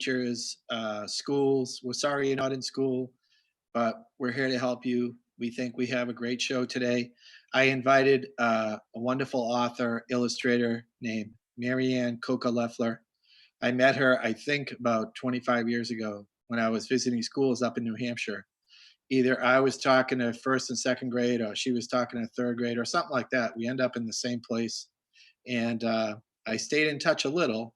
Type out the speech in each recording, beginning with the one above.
teachers, schools. We're sorry you're not in school, but we're here to help you. We think we have a great show today. I invited a wonderful author, illustrator named Maryann Cocca-Leffler. I met her, I think, about 25 years ago when I was visiting schools up in New Hampshire. Either I was talking to first and second grade, or she was talking to third grade, or something like that. We end up in the same place, and I stayed in touch a little.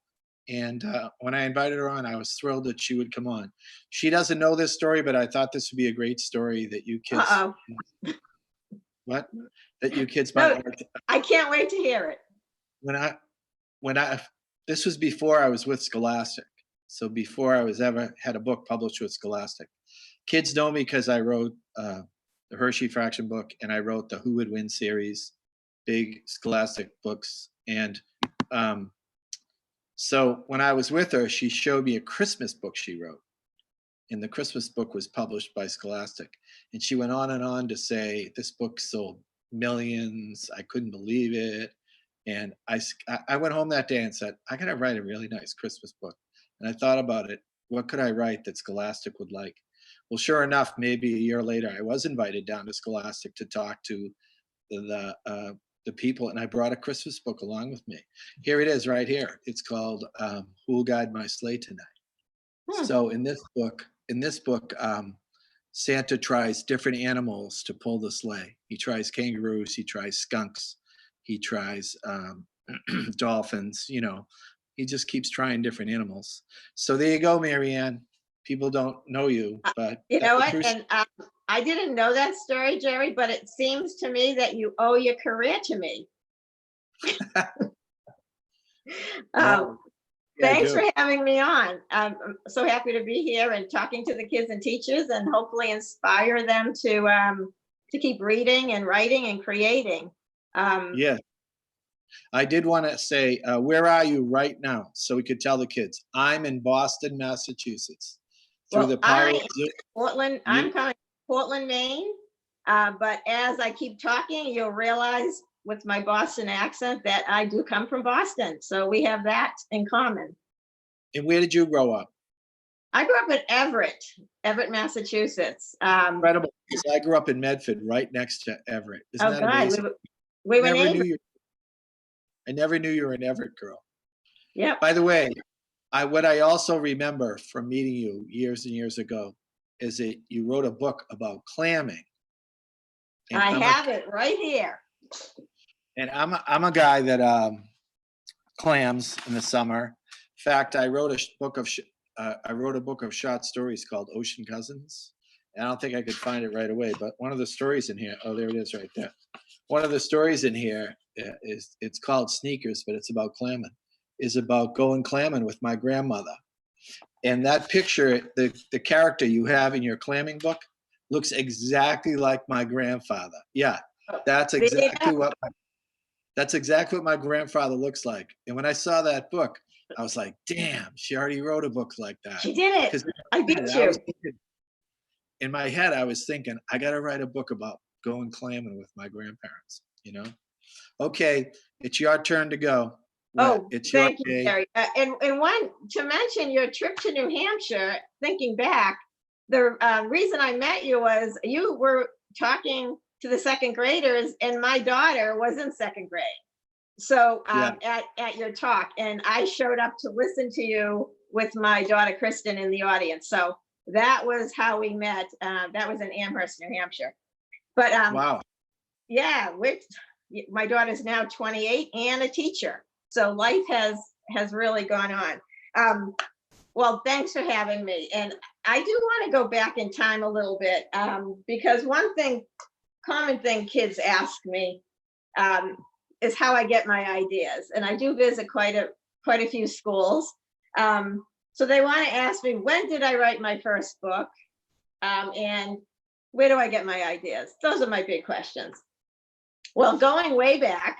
And when I invited her on, I was thrilled that she would come on. She doesn't know this story, but I thought this would be a great story that you kids, Uh-oh. what, that you kids might No, want to. I can't wait to hear it. When I, when I, this was before I was with Scholastic. So before I was ever had a book published with Scholastic. Kids know me because I wrote the Hershey Fraction book, and I wrote the Who Would Win series, big Scholastic books. And so when I was with her, she showed me a Christmas book she wrote. And the Christmas book was published by Scholastic. And she went on and on to say, this book sold millions. I couldn't believe it. And I went home that day and said, I got to write a really nice Christmas book. And I thought about it. What could I write that Scholastic would like? Well, sure enough, maybe a year later, I was invited down to Scholastic to talk to the people, and I brought a Christmas book along with me. Here it is, right here. It's called "Who'll Guide My Sleigh Tonight." So in this book, Santa tries different animals to pull the sleigh. He tries kangaroos, he tries skunks, he tries dolphins. You know, he just keeps trying different animals. So there you go, Maryann. People don't know you, but you know what? And I didn't know that story, Jerry, but it seems to me that you owe your career to me. Thanks for having me on. I'm so happy to be here and talking to the kids and teachers, and hopefully inspire them to keep reading and writing and creating. Yeah. I did want to say, where are you right now? So we could tell the kids. I'm in Boston, Massachusetts. Through the power of Portland, I'm coming from Portland, Maine. But as I keep talking, you'll realize with my Boston accent that I do come from Boston. So we have that in common. And where did you grow up? I grew up in Everett, Massachusetts. Incredible. Because I grew up in Medford, right next to Everett. Isn't that amazing? We were neighbors. I never knew you were an Everett girl. Yeah. By the way, what I also remember from meeting you years and years ago is that you wrote a book about clamming. And I have it right here. And I'm a guy that clams in the summer. In fact, I wrote a book of short stories called Ocean Cousins. And I don't think I could find it right away, but one of the stories in here, oh, there it is right there. One of the stories in here it's called Sneakers, but it's about clamming. Is about going clamming with my grandmother. And that picture, the character you have in your clamming book looks exactly like my grandfather. Yeah, that's exactly what my grandfather looks like. And when I saw that book, I was like, damn, she already wrote a book like that. She did it. I beat you. In my head, I was thinking, I got to write a book about going clamming with my grandparents, you know? Okay, it's your turn to go. Oh, thank you, Jerry. And one, to mention your trip to New Hampshire, thinking back, the reason I met you was you were talking to the second graders, and my daughter was in second grade. So at your talk, and I showed up to listen to you with my daughter, Kristen, in the audience. So that was how we met. That was in Amherst, New Hampshire. But wow. Yeah, my daughter's now 28 and a teacher. So life has really gone on. Well, thanks for having me. And I do want to go back in time a little bit because one common thing kids ask me is how I get my ideas. And I do visit quite a few schools. So they want to ask me, when did I write my first book? And where do I get my ideas? Those are my big questions. Well, going way back,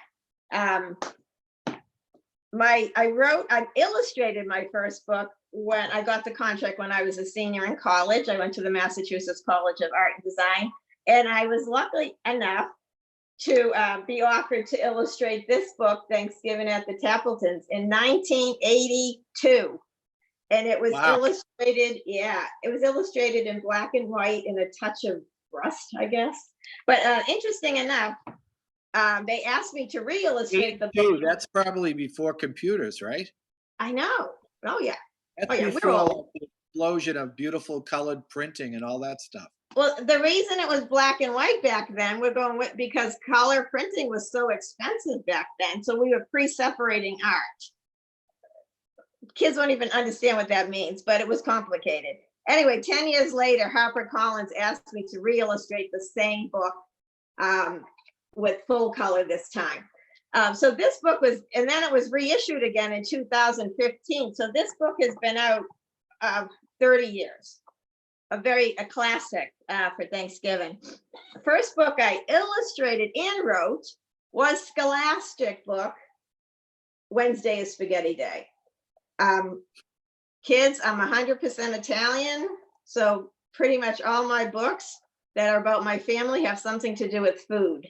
I illustrated my first book when I got the contract when I was a senior in college. I went to the Massachusetts College of Art and Design, and I was lucky enough to be offered to illustrate this book, Thanksgiving at the Templetons, in 1982. And it was Wow. illustrated, yeah, it was illustrated in black and white and a touch of rust, I guess. But interesting enough, they asked me to re-illustrate the book. 82, that's probably before computers, right? I know. Oh yeah. Oh That's yeah, we're before old. like, the explosion of beautiful colored printing and all that stuff. Well, the reason it was black and white back then, we're going with because color printing was so expensive back then. So we were pre-separating art. Kids won't even understand what that means, but it was complicated. Anyway, 10 years later, HarperCollins asked me to re-illustrate the same book with full color this time. So this book was, and then it was reissued again in 2015. So this book has been out 30 years. A classic for Thanksgiving. The first book I illustrated and wrote was Scholastic book, Wednesday is Spaghetti Day. Kids, I'm 100% Italian, so pretty much all my books that are about my family have something to do with food.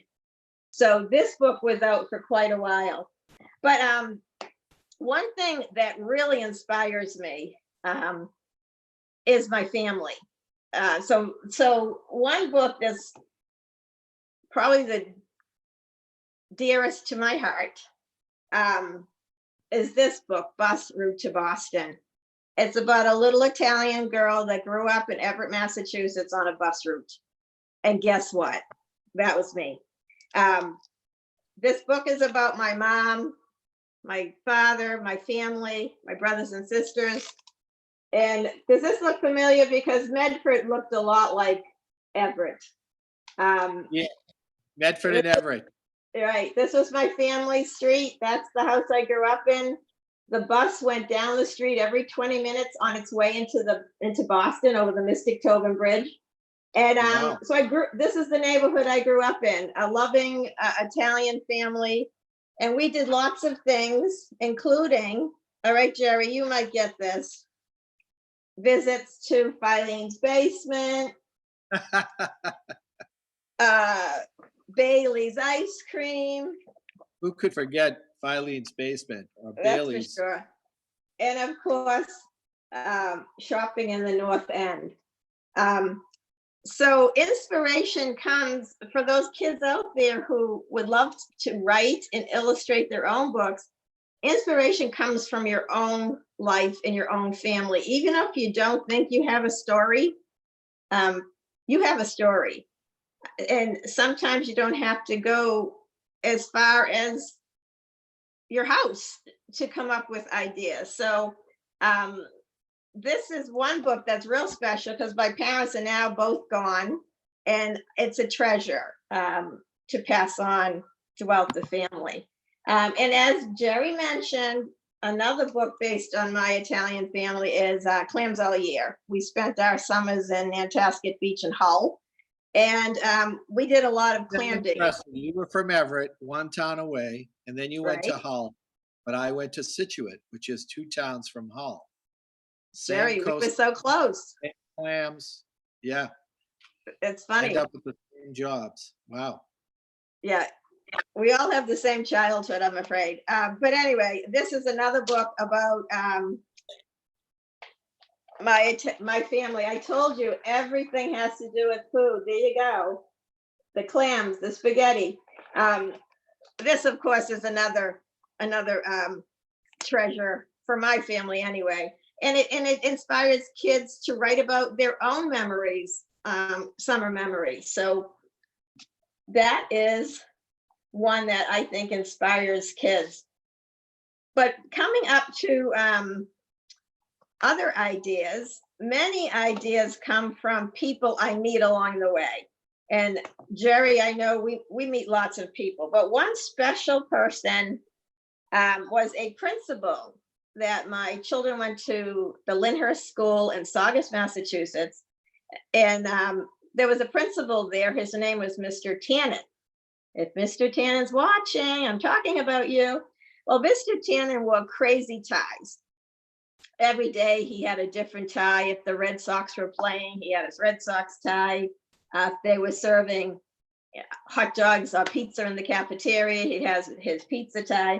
So this book was out for quite a while. But one thing that really inspires me is my family. So one book that's probably the dearest to my heart is this book, Bus Route to Boston. It's about a little Italian girl that grew up in Everett, Massachusetts on a bus route. And guess what? That was me. This book is about my mom, my father, my family, my brothers and sisters. And does this look familiar? Because Medford looked a lot like Everett. Yeah, Medford and Everett. Right. This was my family street. That's the house I grew up in. The bus went down the street every 20 minutes on its way into Boston over the Mystic Tobin Bridge. And Wow. so this is the neighborhood I grew up in, a loving Italian family. And we did lots of things, including, all right, Jerry, you might get this, visits to Filene's basement, Bailey's ice cream. Who could forget Filene's basement or That's Bailey's? for sure. And of course, shopping in the North End. So inspiration comes for those kids out there who would love to write and illustrate their own books. Inspiration comes from your own life and your own family. Even if you don't think you have a story, you have a story. And sometimes you don't have to go as far as your house to come up with ideas. So this is one book that's real special because my parents are now both gone, and it's a treasure to pass on throughout the family. And as Jerry mentioned, another book based on my Italian family is Clams All Year. We spent our summers in Nantasket Beach and Hull, and we did a lot of clam digging. You were from Everett, one town away, and then you went to Right. Hull, but I went to Situate, which is 2 towns from Hull. Jerry, we were so close. Clams. Yeah. It's funny. End up with the same jobs. Wow. Yeah, we all have the same childhood, I'm afraid. But anyway, this is another book about my family. I told you everything has to do with food. There you go. The clams, the spaghetti. This, of course, is another treasure for my family anyway. And it inspires kids to write about their own memories, summer memories. So that is one that I think inspires kids. But coming up to other ideas, many ideas come from people I meet along the way. And Jerry, I know we meet lots of people, but one special person was a principal that my children went to the Lyndhurst School in Saugus, Massachusetts. And there was a principal there. His name was Mr. Tannen. If Mr. Tannen's watching, I'm talking about you. Well, Mr. Tannen wore crazy ties. Every day he had a different tie. If the Red Sox were playing, he had his Red Sox tie. If they were serving hot dogs or pizza in the cafeteria, he has his pizza tie.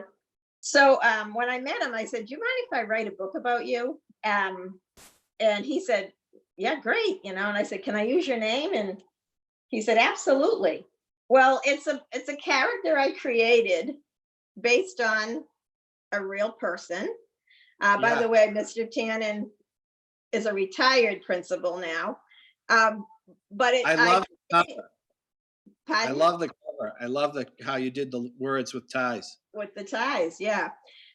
So when I met him, I said, do you mind if I write a book about you? And he said, yeah, great, and I said, can I use your name? And he said, absolutely. Well, it's a character I created based on a real person. By Yeah. the way, Mr. Tannen is a retired principal now. But I love the cover. I pardon? love the cover. I love how you did the words with ties. With the ties, yeah.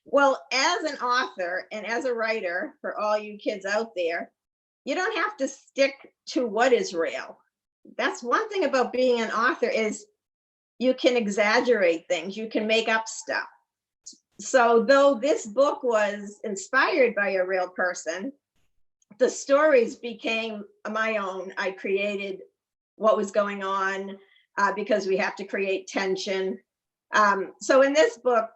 Well, as an author and as a writer, for all you kids out there, you don't have to stick to what is real. That's one thing about being an author is you can exaggerate things, you can make up stuff. So though this book was inspired by a real person, the stories became my own. I created what was going on because we have to create tension. So in this book,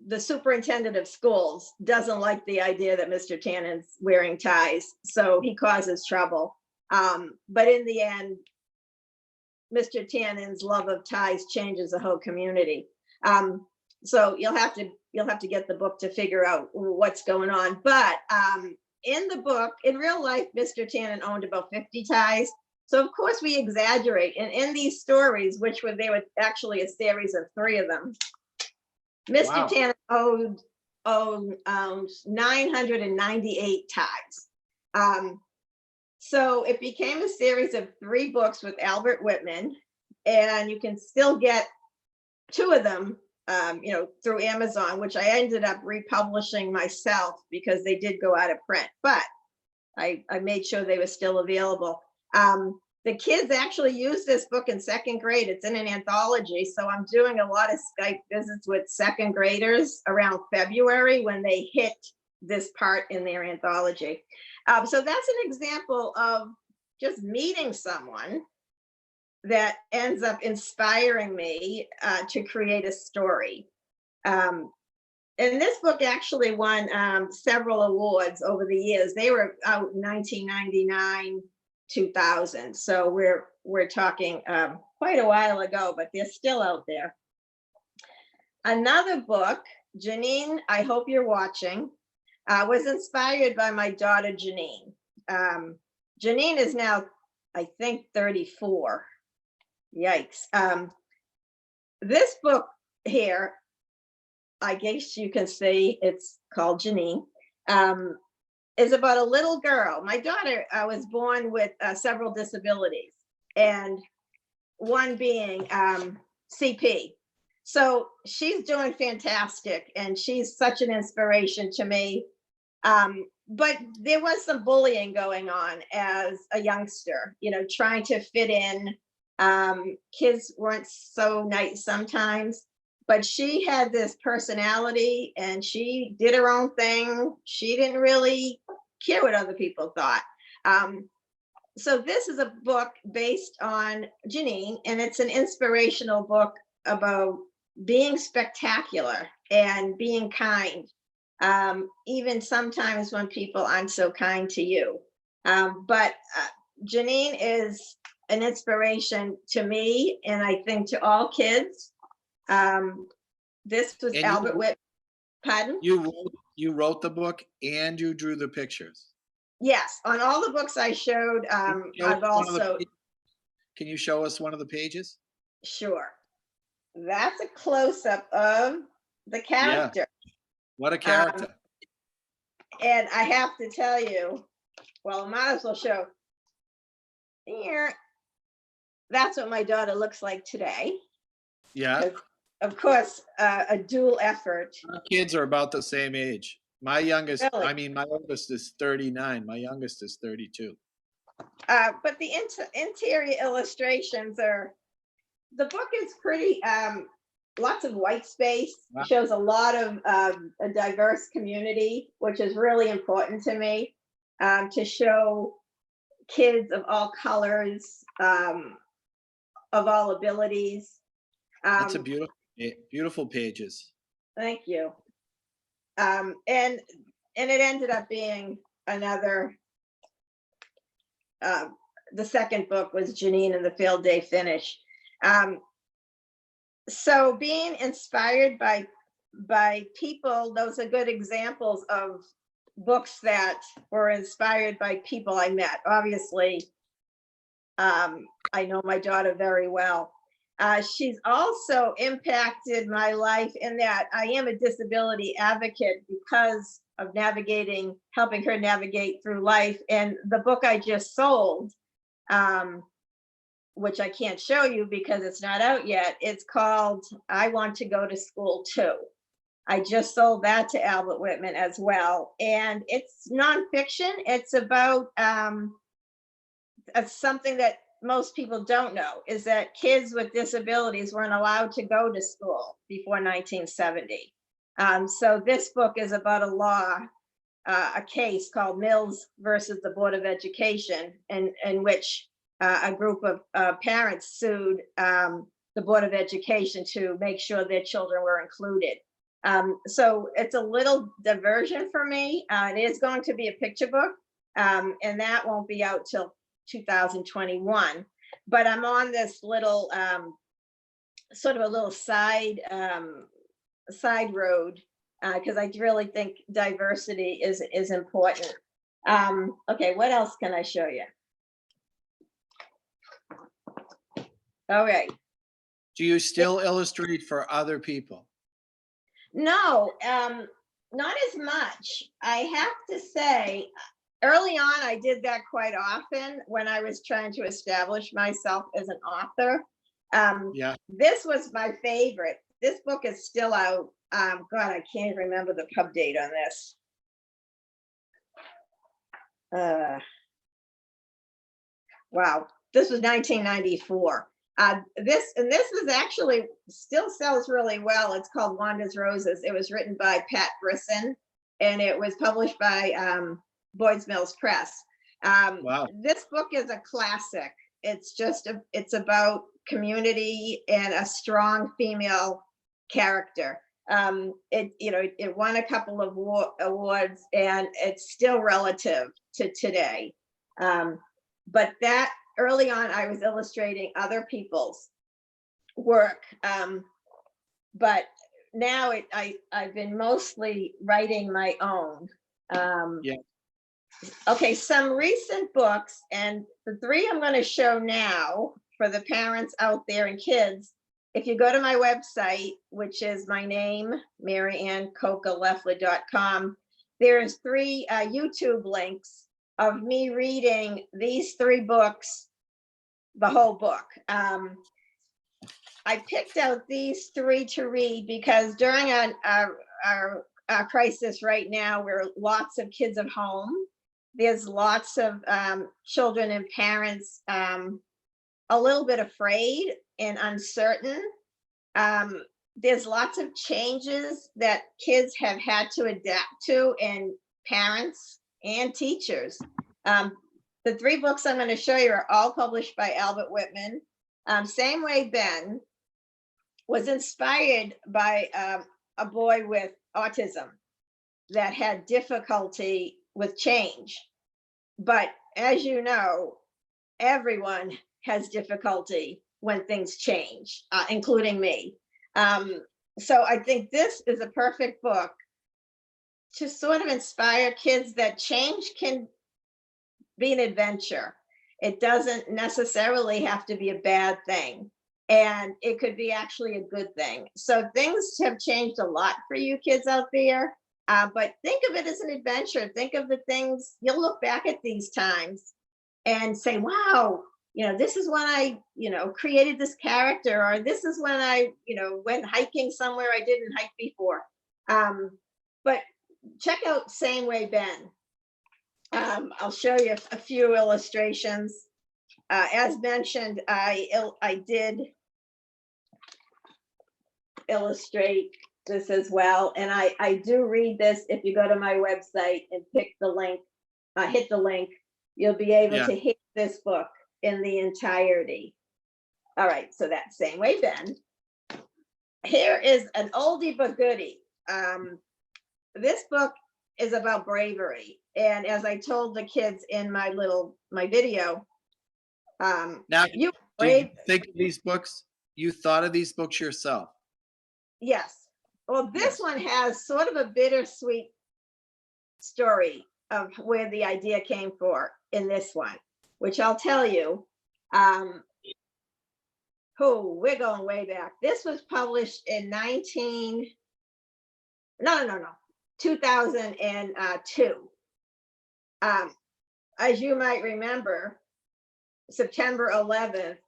the superintendent of schools doesn't like the idea that Mr. Tannen's wearing ties, so he causes trouble. But in the end, Mr. Tannen's love of ties changes the whole community. So you'll have to get the book to figure out what's going on. But in the book, in real life, Mr. Tannen owned about 50 ties. So of course we exaggerate. And in these stories, they were actually a series of 3 of them, Mr. Wow. Tannen owned 998 ties. So it became a series of 3 books with Albert Whitman, and you can still get 2 of them, through Amazon, which I ended up republishing myself because they did go out of print, but I made sure they were still available. The kids actually use this book in 2nd grade. It's in an anthology. So I'm doing a lot of Skype visits with 2nd graders around February when they hit this part in their anthology. So that's an example of just meeting someone that ends up inspiring me to create a story. And this book actually won several awards over the years. They were out in 1999, 2000. So we're talking quite a while ago, but they're still out there. Another book, Janine, I hope you're watching, was inspired by my daughter, Janine. Janine is now, I think, 34. Yikes. This book here, I guess you can say it's called Janine, is about a little girl. My daughter was born with several disabilities, and one being CP. So she's doing fantastic, and she's such an inspiration to me. But there was some bullying going on as a youngster, trying to fit in. Kids weren't so nice sometimes, but she had this personality and she did her own thing. She didn't really care what other people thought. So this is a book based on Janine, and it's an inspirational book about being spectacular and being kind, even sometimes when people aren't so kind to you. But Janine is an inspiration to me, and I think to all kids. This was And Albert Whitman. Pardon? you wrote the book and you drew the pictures. Yes, on all the books I showed, I've also. Can you show us one of the pages? Sure. That's a close-up of the character. Yeah. What a character. And I have to tell you, well, I might as well show here. That's what my daughter looks like today. Yeah. Of course, a dual effort. Our kids are about the same age. My youngest, Really? my oldest is 39. My youngest is 32. But the interior illustrations are, the book is pretty, lots of white space. Wow. Shows a lot of a diverse community, which is really important to me, to show kids of all colors, of all abilities. That's a beautiful pages. Thank you. And it ended up being another, the second book was Janine and the Field Day Finish. So being inspired by people, those are good examples of books that were inspired by people I met. Obviously, I know my daughter very well. She's also impacted my life in that I am a disability advocate because of helping her navigate through life. And the book I just sold, which I can't show you because it's not out yet, it's called I Want to Go to School Too. I just sold that to Albert Whitman as well. And it's nonfiction. It's about something that most people don't know is that kids with disabilities weren't allowed to go to school before 1970. So this book is about a case called Mills versus the Board of Education, in which a group of parents sued the Board of Education to make sure their children were included. So it's a little diversion for me. It is going to be a picture book, and that won't be out till 2021. But I'm on this little sort of a little side road because I really think diversity is important. Okay, what else can I show you? All right. Do you still illustrate for other people? No, not as much. I have to say, early on, I did that quite often when I was trying to establish myself as an author. Yeah. This was my favorite. This book is still out. God, I can't remember the pub date on this. Wow, this was 1994. This is actually still sells really well. It's called Wandas Roses. It was written by Pat Brisson, and it was published by Boyd's Mills Press. Wow. This book is a classic. It's about community and a strong female character. It won a couple of awards, and it's still relative to today. But that early on, I was illustrating other people's work, but now I've been mostly writing my own. Yeah. Okay, some recent books, and the three I'm going to show now for the parents out there and kids. If you go to my website, which is my name, MaryanCocca-Leffler.com, there's three YouTube links of me reading these three books, the whole book. I picked out these three to read because during our crisis right now, where lots of kids at home, there's lots of children and parents a little bit afraid and uncertain. There's lots of changes that kids have had to adapt to, and parents and teachers. The three books I'm going to show you are all published by Albert Whitman. Same Way Ben was inspired by a boy with autism that had difficulty with change. But as you know, everyone has difficulty when things change, including me. So I think this is a perfect book to sort of inspire kids that change can be an adventure. It doesn't necessarily have to be a bad thing, and it could be actually a good thing. So things have changed a lot for you kids out there, but think of it as an adventure. Think of the things, you'll look back at these times and say, wow, this is when I, created this character, or this is when I, went hiking somewhere I didn't hike before. But check out Same Way Ben. I'll show you a few illustrations. As mentioned, I did illustrate this as well, and I do read this. If you go to my website and pick the link, hit the link, you'll be able to hit this book in the entirety. All right, so that's Same Way Ben. Here is an oldie but goodie. This book is about bravery, and as I told the kids in my video, Now, do you think of these books? You thought of these books yourself? Yes. Well, this one has sort of a bittersweet story of where the idea came for in this one, which I'll tell you. We're going way back. This was published in 2002. As you might remember, September 11th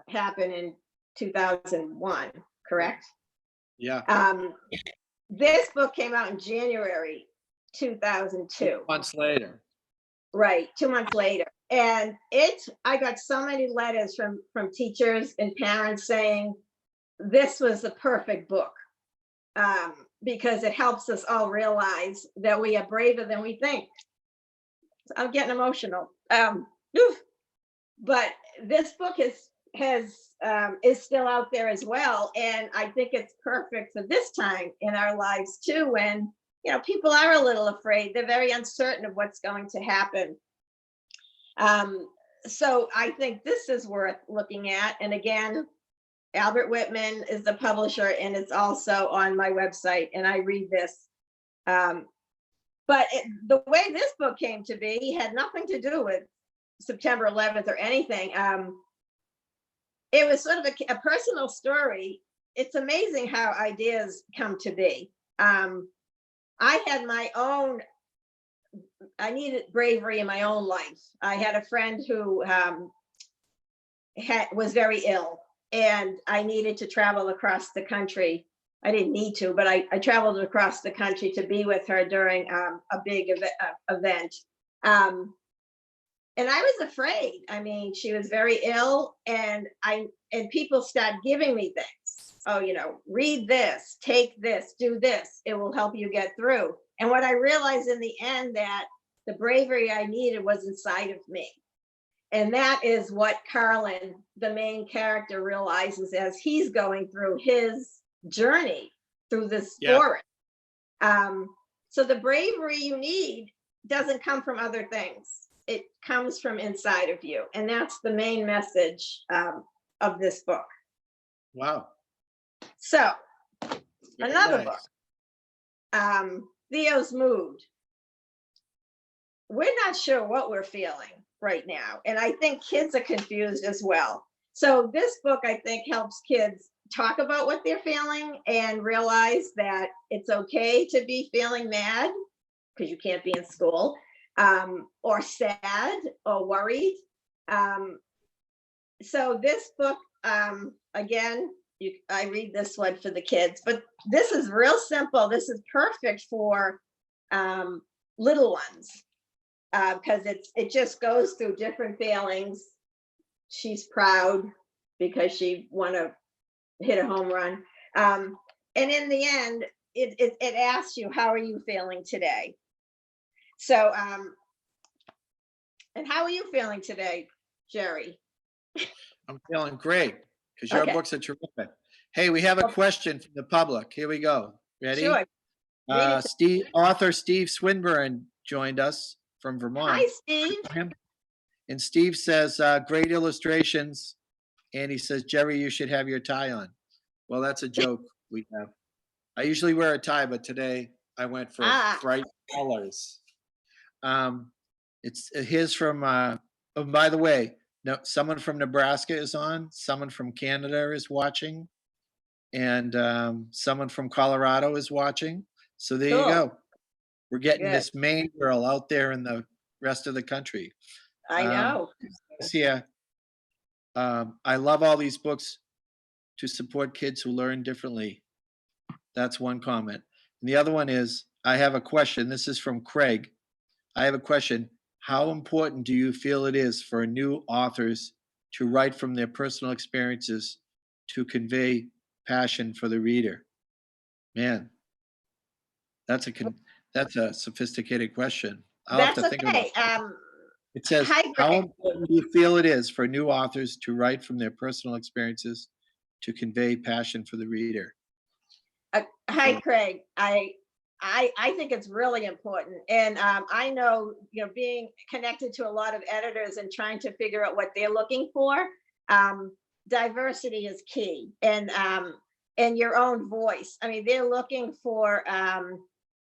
happened in 2001, correct? Yeah. This book came out in January 2002. Months later. Right, 2 months later. And I got so many letters from teachers and parents saying this was the perfect book, because it helps us all realize that we are braver than we think. I'm getting emotional. But this book is still out there as well, and I think it's perfect for this time in our lives too, when people are a little afraid. They're very uncertain of what's going to happen. So I think this is worth looking at. And again, Albert Whitman is the publisher, and it's also on my website, and I read this. But the way this book came to be had nothing to do with September 11th or anything. It was sort of a personal story. It's amazing how ideas come to be. I had I needed bravery in my own life. I had a friend who was very ill, and I needed to travel across the country. I didn't need to, but I traveled across the country to be with her during a big event. And I was afraid. I mean, she was very ill, and people started giving me things. Oh, read this, take this, do this. It will help you get through. And what I realized in the end, that the bravery I needed was inside of me. And that is what Carlin, the main character, realizes as he's going through his journey through this forest. So the bravery you need doesn't come from other things. It comes from inside of you. And that's the main message of this book. Wow. So Very another nice. book, Theo's Mood. We're not sure what we're feeling right now. And I think kids are confused as well. So this book, I think, helps kids talk about what they're feeling and realize that it's okay to be feeling mad, because you can't be in school, or sad or worried. So this book, again, I read this one for the kids, but this is real simple. This is perfect for little ones, because it just goes through different feelings. She's proud because she won to hit a home run. And in the end, it asks you, how are you feeling today? So, and how are you feeling today, Jerry? I'm feeling great, because your Okay. books are terrific. Hey, we have a question from the public. Here we go. Ready? Sure. Read it. Author Steve Swinburne joined us from Vermont. Hi, Steve. And Steve says, great illustrations. And he says, Jerry, you should have your tie on. Well, that's a joke we have. I usually wear a tie, but today I went for bright colors. It's his from, oh, by the way, no, someone from Nebraska is on, someone from Canada is watching, and someone from Colorado is watching. So there you go. We're getting Good. this Maine girl out there in the rest of the country. I know. Yeah. I love all these books to support kids who learn differently. That's one comment. And the other one is, I have a question. This is from Craig. I have a question. How important do you feel it is for new authors to write from their personal experiences to convey passion for the reader? Man, that's a sophisticated question. I'll have to think about it. It says, how important do you feel it is for new authors to write from their personal experiences to convey passion for the reader? Hi, Craig. I think it's really important. And I know, being connected to a lot of editors and trying to figure out what they're looking for, diversity is key. And your own voice. I mean, they're looking for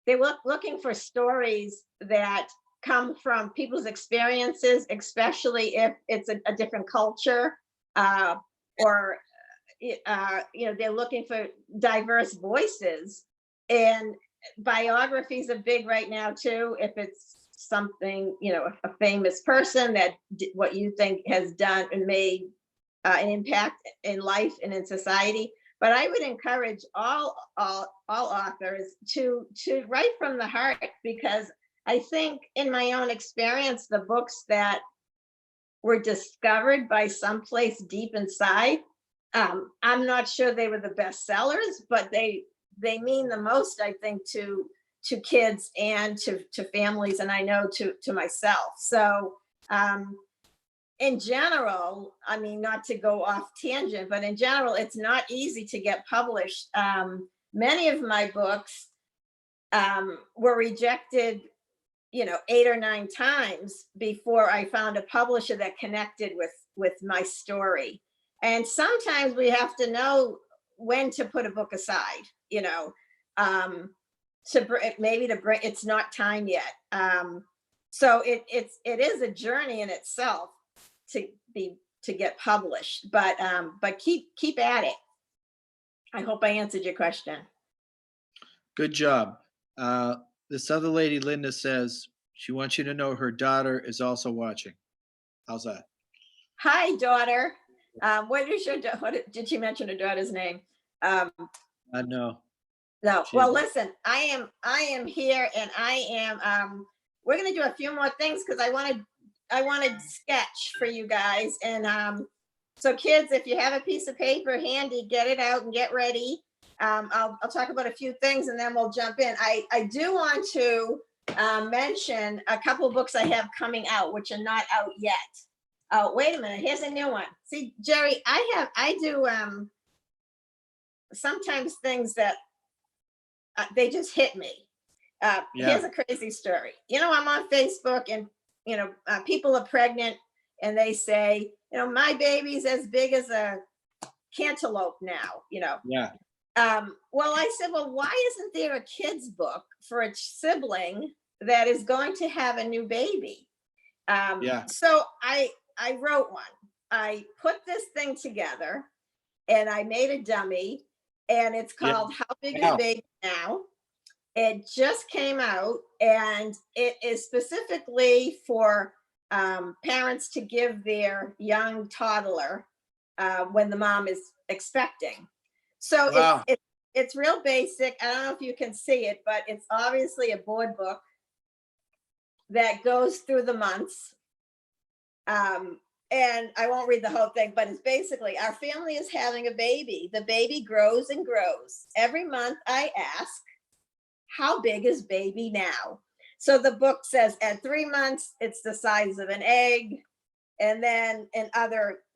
they looking for stories that come from people's experiences, especially if it's a different culture, or they're looking for diverse voices. And biographies are big right now too. If it's something, a famous person that what you think has done and made an impact in life and in society. But I would encourage all authors to write from the heart, because I think in my own experience, the books that were discovered by someplace deep inside, I'm not sure they were the best sellers, but they mean the most, I think, to kids and to families, and I know to myself. So in general, I mean, not to go off tangent, but in general, it's not easy to get published. Many of my books were rejected, 8 or 9 times before I found a publisher that connected with my story. And sometimes we have to know when to put a book aside, maybe to bring, it's not time yet. So it is a journey in itself to get published, but keep at it. I hope I answered your question. Good job. This other lady, Linda, says she wants you to know her daughter is also watching. How's that? Hi, daughter. What did she mention her daughter's name? No. No. Well, listen, I am here, and I am. We're gonna do a few more things because I want to sketch for you guys, and so kids, if you have a piece of paper handy, get it out and get ready. I'll talk about a few things and then we'll jump in. I do want to mention a couple of books I have coming out, which are not out yet. Oh, wait a minute. Here's a new one. See, Jerry, I do sometimes things that they just hit me. Here's a crazy story. I'm on Facebook, and people are pregnant and they say, my baby's as big as a cantaloupe now. Yeah. Well, I said, well, why isn't there a kid's book for a sibling that is going to have a new baby? So I wrote one. I put this thing together and I made a dummy, and it's called How Big Is Baby Now? It just came out, and it is specifically for parents to give their young toddler when the mom is expecting. So it's real basic. I don't know if you can see it, but it's obviously a board book that goes through the months. And I won't read the whole thing, but it's basically, our family is having a baby. The baby grows and grows. Every month I ask, how big is baby now? So the book says at 3 months, it's the size of an egg. And then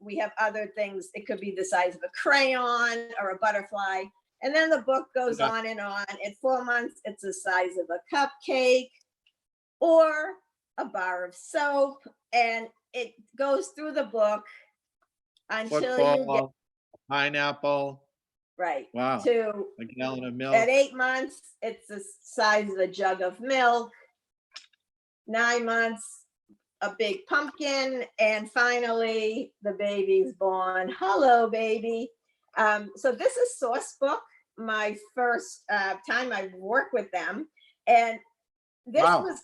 we have other things. It could be the size of a crayon or a butterfly. And then the book goes on and on. At 4 months, it's the size of a cupcake or a bar of soap. And it goes through the book until you get pineapple. Right. Wow. To a gallon of milk. At 8 months, it's the size of a jug of milk. 9 months, a big pumpkin, and finally the baby's born. Hello, baby. So this is Source Book, my first time I've worked with them, and this was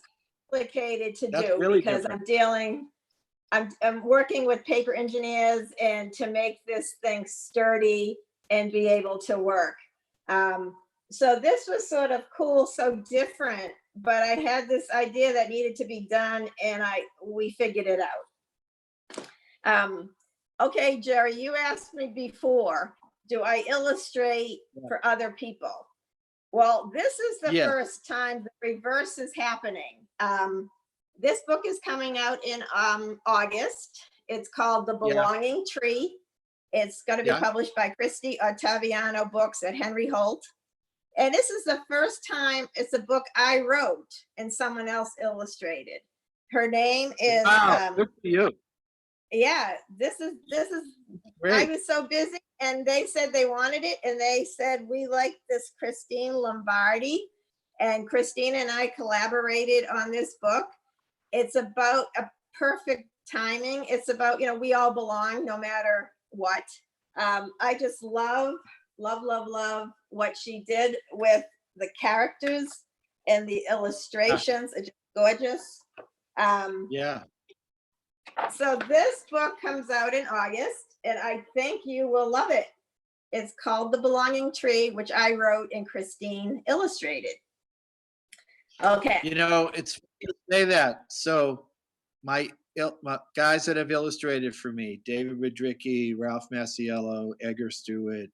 complicated to do because different. I'm working with paper engineers and to make this thing sturdy and be able to work. So this was sort of cool, so different, but I had this idea that needed to be done, and we figured it out. Okay, Jerry, you asked me before, do I illustrate for other people? Well, this is the first time the reverse is happening. This book is coming out in August. It's called The Belonging Tree. It's going to be published by Christy Ottaviano Books at Henry Holt. And this is the first time it's a book I wrote and someone else illustrated. Her name is good for you. Yeah, this is great. I was so busy, and they said they wanted it, and they said, we like this Christine Lombardi. And Christina and I collaborated on this book. It's about a perfect timing. It's about, we all belong no matter what. I just love what she did with the characters and the illustrations. It's just gorgeous. Yeah. So this book comes out in August, and I think you will love it. It's called The Belonging Tree, which I wrote and Christine illustrated. Okay. It's funny to say that. So my guys that have illustrated for me, David Rodricki, Ralph Masiello, Edgar Stewart,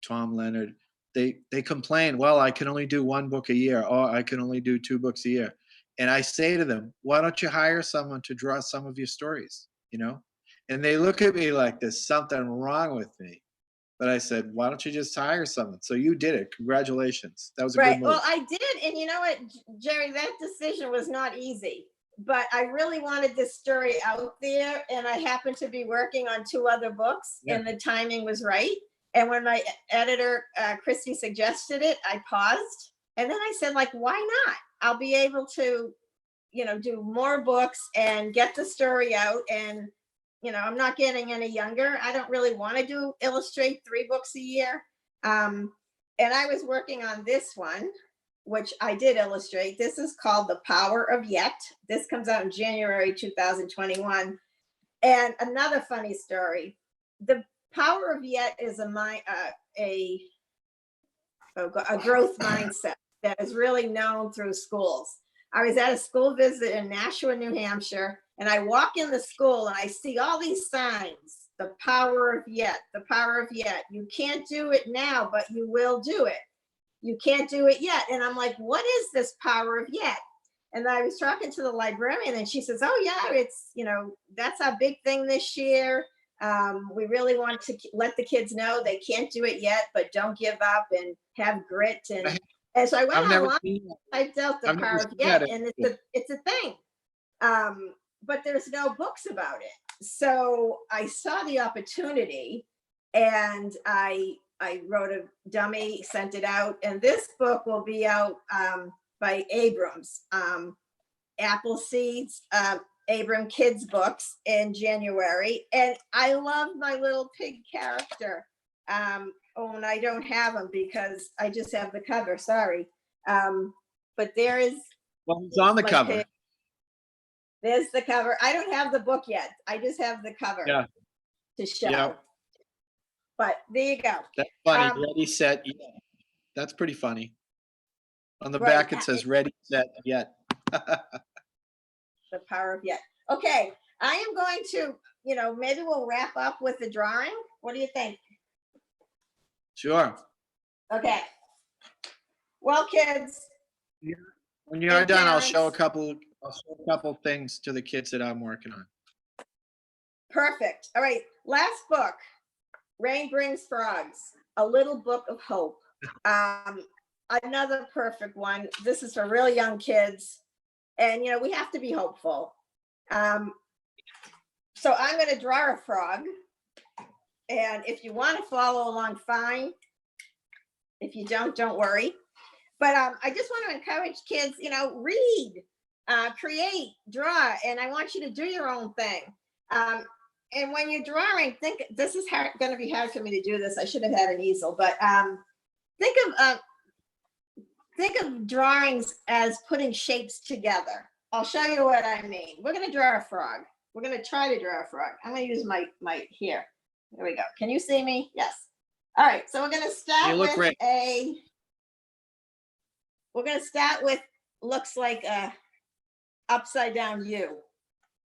Tom Leonard, they complain, well, I can only do one book a year, or I can only do 2 books a year. And I say to them, why don't you hire someone to draw some of your stories, And they look at me like there's something wrong with me. But I said, why don't you just hire someone? So you did it. Congratulations. That was a good move. Well, I did. And you know what, Jerry, that decision was not easy. But I really wanted this story out there. And I happened to be working on 2 other books, and the timing was right. And when my editor, Christy, suggested it, I paused. And then I said, why not? I'll be able to, do more books and get the story out. And I'm not getting any younger. I don't really want to illustrate 3 books a year. And I was working on this one, which I did illustrate. This is called The Power of Yet. This comes out in January 2021. And another funny story, The Power of Yet is a growth mindset that is really known through schools. I was at a school visit in Nashua, New Hampshire, and I walk in the school and I see all these signs, the power of yet, the power of yet. You can't do it now, but you will do it. You can't do it yet. And I'm like, what is this power of yet? And I was talking to the librarian, and she says, oh yeah, it's, that's our big thing this year. We really want to let the kids know they can't do it yet, but don't give up and have grit. And so I went online, I dealt the power of yet, and it's a thing. But there's no books about it. So I saw the opportunity, and I wrote a dummy, sent it out, and this book will be out by Abrams, Appleseeds, Abram Kids Books in January. And I love my little pig character. And I don't have him because I just have the cover, sorry. But there is. Well, he's on the cover. Pig. There's the cover. I don't have the book yet. I just have the cover to show. Yeah. But there you go. That's funny. Ready, set, yet. That's pretty funny. On the back, it says ready, set, yet. The power of yet. Okay. I am going to, maybe we'll wrap up with the drawing. What do you think? Sure. Okay. Well, kids. When you're done, I'll show a couple things to the kids that I'm working on. Perfect. All right. Last book, Rain Brings Frogs, A Little Book of Hope. Another perfect one. This is for really young kids. And, we have to be hopeful. So I'm going to draw a frog. And if you want to follow along, fine. If you don't worry. But I just want to encourage kids, read, create, draw, and I want you to do your own thing. And when you're drawing, think, this is going to be hard for me to do this. I should have had an easel, but think of drawings as putting shapes together. I'll show you what I mean. We're going to draw a frog. We're going to try to draw a frog. I'm going to use my here. There we go. Can you see me? Yes. All right. So we're going to start with we're going to start with, looks like a upside down U.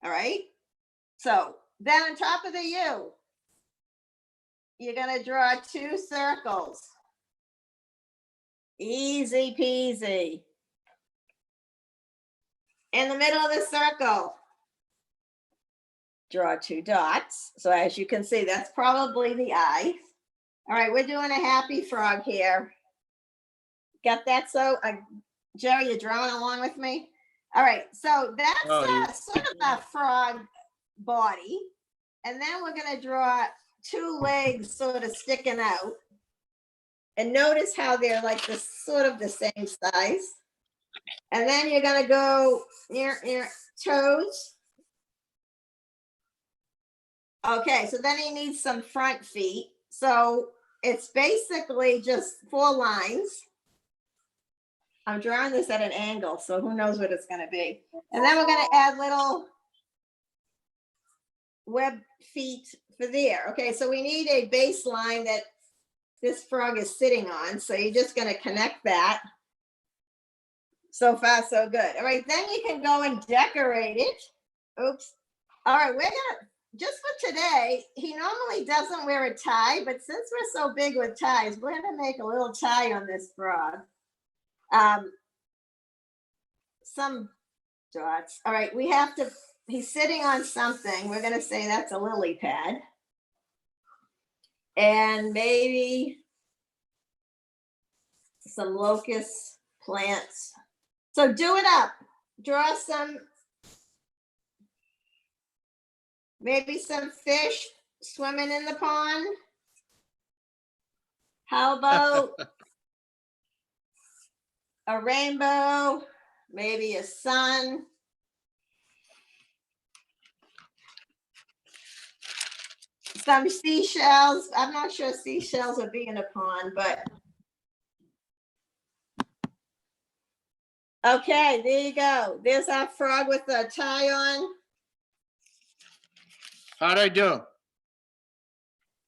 All right. So then on top of the U, you're going to draw 2 circles. Easy peasy. In the middle of the circle, draw 2 dots. So as you can see, that's probably the eye. All right, we're doing a happy frog here. Got that? So, Jerry, you're drawing along with me? All right, so that's sort of a frog body. And then we're going to draw 2 legs sort of sticking out. And notice how they're like this sort of the same size. And then you're gonna go near toes. Okay, so then he needs some front feet. So it's basically just 4 lines. I'm drawing this at an angle, so who knows what it's gonna be. And then we're gonna add little web feet for there. Okay, so we need a baseline that this frog is sitting on. So you're just gonna connect that. So far, so good. All right, then you can go and decorate it. Oops. All right, we're gonna, just for today, he normally doesn't wear a tie, but since we're so big with ties, we're gonna make a little tie on this frog. Some dots. All right, we have to, he's sitting on something. We're gonna say that's a lily pad. And maybe some locust plants. So do it up. Draw some, maybe some fish swimming in the pond. How about a rainbow, maybe a sun? Some seashells. I'm not sure seashells would be in a pond, but okay, there you go. There's our frog with a tie on. How'd I do?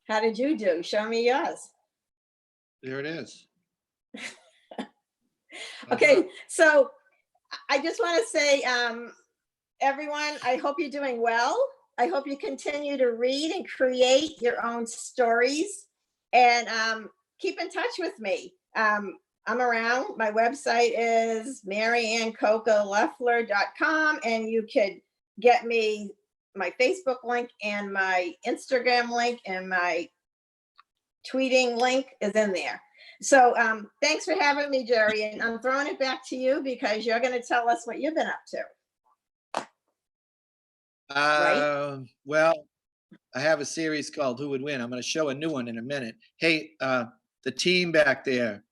How did you do? Show me yours. There it is. Okay, so I just want to say, everyone, I hope you're doing well. I hope you continue to read and create your own stories, and keep in touch with me. I'm around. My website is MaryannCocca-Leffler.com, and you could get me my Facebook link and my Instagram link, and my tweeting link is in there. So thanks for having me, Jerry, and I'm throwing it back to you because you're going to tell us what you've been up to. Right? Well, I have a series called Who Would Win. I'm going to show a new one in a minute. Hey, the team back there,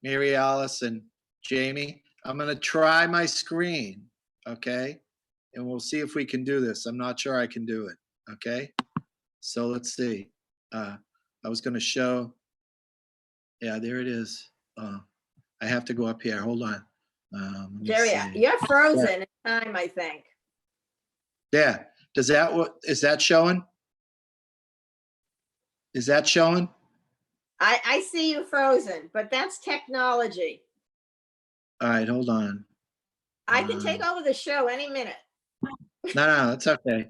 Mary Alice and Jamie, I'm going to try my screen, okay? And we'll see if we can do this. I'm not sure I can do it, okay? So let's see. I was going to show, yeah, there it is. I have to go up here. Hold on. Jerry, you're frozen in time, I think. Yeah. Does that, what is that showing? Is that showing? I see you frozen, but that's technology. All right, hold on. I can take over the show any minute. No, it's okay.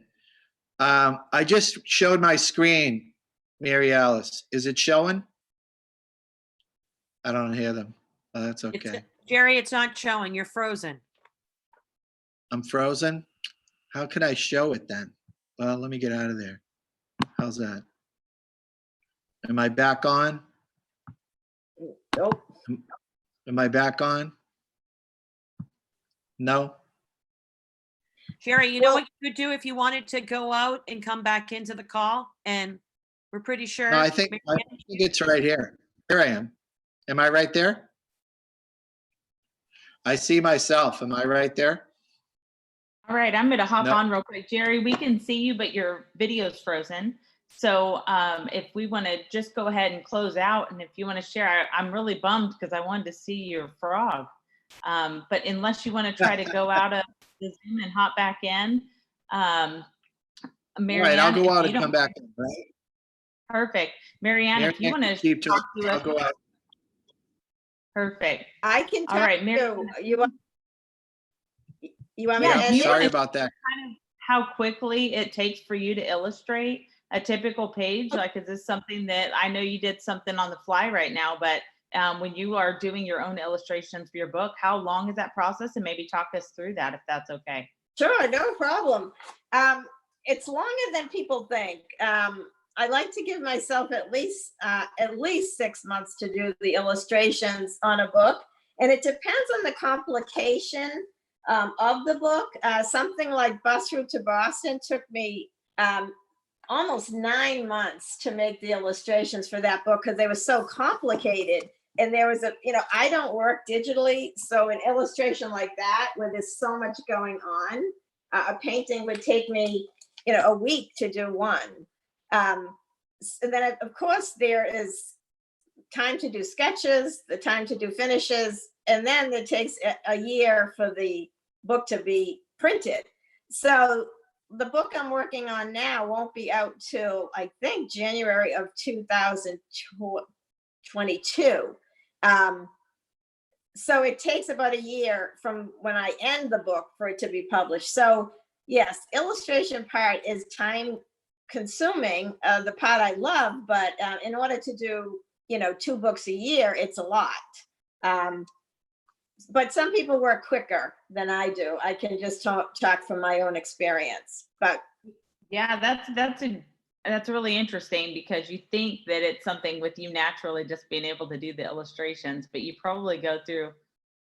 I just showed my screen, Mary Alice. Is it showing? I don't hear them. Oh, that's okay. Jerry, it's not showing. You're frozen. I'm frozen. How could I show it then? Well, let me get out of there. How's that? Am I back on? Nope. Am I back on? No? Jerry, you know what you could do if you wanted to go out and come back into the call? And we're pretty sure. No, I think it's right here. Here I am. Am I right there? I see myself. Am I right there? All right, I'm going to hop No. on real quick. Jerry, we can see you, but your video's frozen. So if we want to just go ahead and close out, and if you want to share, I'm really bummed because I wanted to see your frog. But unless you want to try to go out of the Zoom and hop back in, All Maryann, right, I'll go if out you and come don't- back in, right? Perfect. Maryann, if you want to keep talk talking, to I'll us, go out. perfect. I can All right, tell you want me Yeah, to do end you it? Sorry wanna- about that. Kind of how quickly it takes for you to illustrate a typical page? Like, is this something that, I know you did something on the fly right now, but when you are doing your own illustrations for your book, how long is that process? And maybe talk us through that if that's okay. Sure, no problem. It's longer than people think. I like to give myself at least 6 months to do the illustrations on a book, and it depends on the complication of the book. Something like Bus Route to Boston took me almost 9 months to make the illustrations for that book because they were so complicated. And there was I don't work digitally, so an illustration like that, where there's so much going on, a painting would take me, a week to do one. And then, of course, there is time to do sketches, the time to do finishes, and then it takes a year for the book to be printed. So the book I'm working on now won't be out till, I think, January of 2022. So it takes about a year from when I end the book for it to be published. So yes, illustration part is time consuming, the part I love, but in order to do, 2 books a year, it's a lot. But some people work quicker than I do. I can just talk from my own experience. But Yeah, that's really interesting because you think that it's something with you naturally just being able to do the illustrations, but you probably go through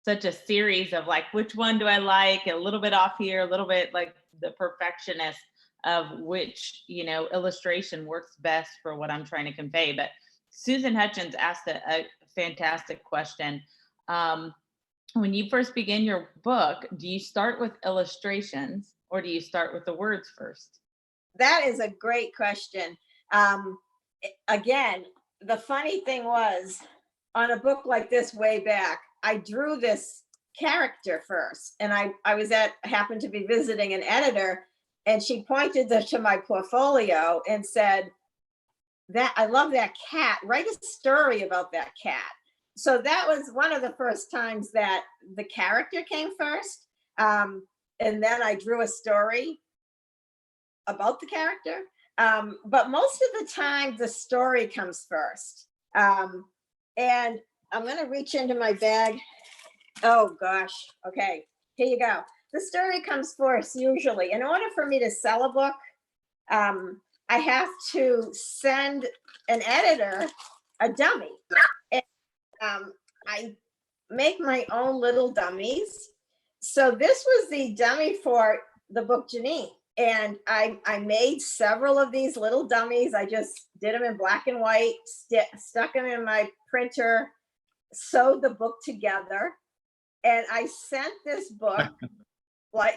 such a series of like, which one do I like? A little bit off here, a little bit like the perfectionist of which, illustration works best for what I'm trying to convey. But Susan Hutchins asked a fantastic question. When you first begin your book, do you start with illustrations or do you start with the words first? that is a great question. Again, the funny thing was, on a book like this way back, I drew this character first, and I happened to be visiting an editor, and she pointed to my portfolio and said, "That I love that cat. Write a story about that cat." So that was one of the first times that the character came first, and then I drew a story about the character. But most of the time, the story comes first. And I'm going to reach into my bag. Oh, gosh. Okay, here you go. The story comes first, usually. In order for me to sell a book, I have to send an editor a dummy. And, I make my own little dummies. So this was the dummy for the book Janine. And I made several of these little dummies. I just did them in black and white, stuck them in my printer, sewed the book together. And I sent this book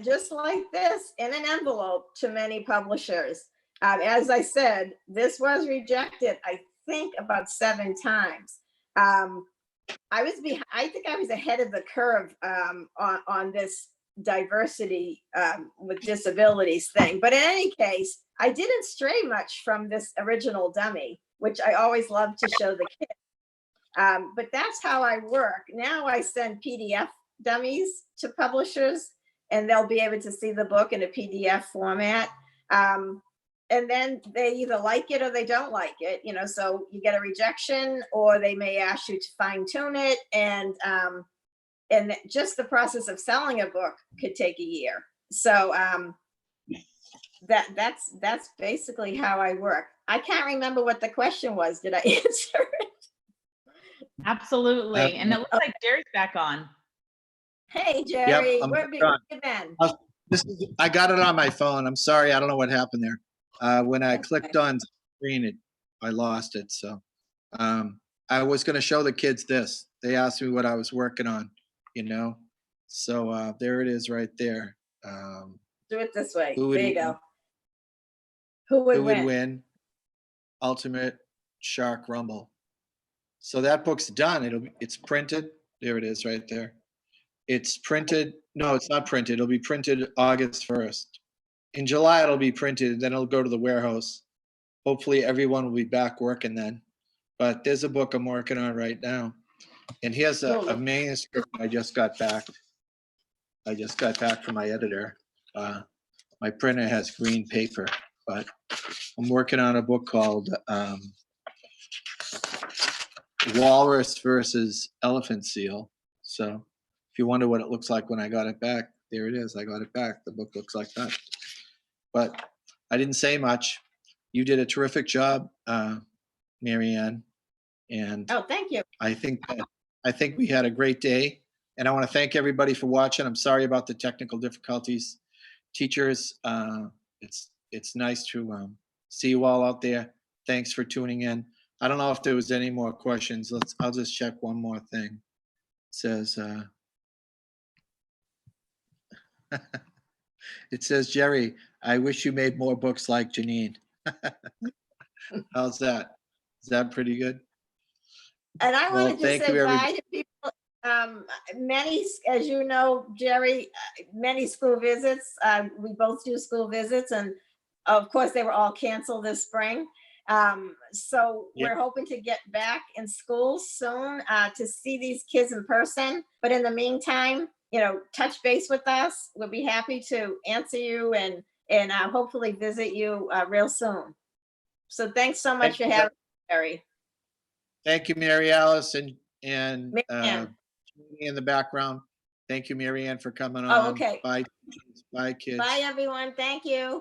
just like this in an envelope to many publishers. As I said, this was rejected, I think, about 7 times. I think I was ahead of the curve on this diversity with disabilities thing. But in any case, I didn't stray much from this original dummy, which I always love to show the kids. But that's how I work. Now I send PDF dummies to publishers, and they'll be able to see the book in a PDF format. And then they either like it or they don't like it, so you get a rejection, or they may ask you to fine tune it. And just the process of selling a book could take a year. So that's basically how I work. I can't remember what the question was. Did I answer it? Absolutely. And it looks like Jerry's back on. Hey, Jerry, I'm where have you been? I got it on my phone. I'm sorry. I don't know what happened there. When I clicked on screen, I lost it. So I was going to show the kids this. They asked me what I was working on, So there it is right there. Do it this way. Who would There you win? go. Who would Who would win? win? Ultimate Shark Rumble. So that book's done. It's printed. There it is right there. It's printed. No, it's not printed. It'll be printed August 1st. In July, it'll be printed. Then it'll go to the warehouse. Hopefully everyone will be back working then. But there's a book I'm working on right now. And here's a manuscript I just got back. I just got back from my editor. My printer has green paper, but I'm working on a book called Walrus versus Elephant Seal. So if you wonder what it looks like when I got it back, there it is. I got it back. The book looks like that. But I didn't say much. You did a terrific job, Maryann. And Oh, thank you. I think we had a great day. And I want to thank everybody for watching. I'm sorry about the technical difficulties. Teachers, it's nice to See you all out there. Thanks for tuning in. I don't know if there was any more questions. I'll just check one more thing. It says, it says, Jerry, I wish you made more books like Janine. How's that? Is that pretty good? And I Well, wanted to thank say you, everybody. bye to people. Many, as you know, Jerry, many school visits. We both do school visits, and of course, they were all canceled this spring. So Yep. we're hoping to get back in school soon to see these kids in person. But in the meantime, touch base with us. We'll be happy to answer you and hopefully visit you real soon. So thanks so much for Thank you. having me, Jerry. Thank you, Mary Alice and Maryann. Jeannie in the background. Thank you, Mary Ann, for coming Oh, on. okay. Bye. Bye, kids. Bye, everyone. Thank you.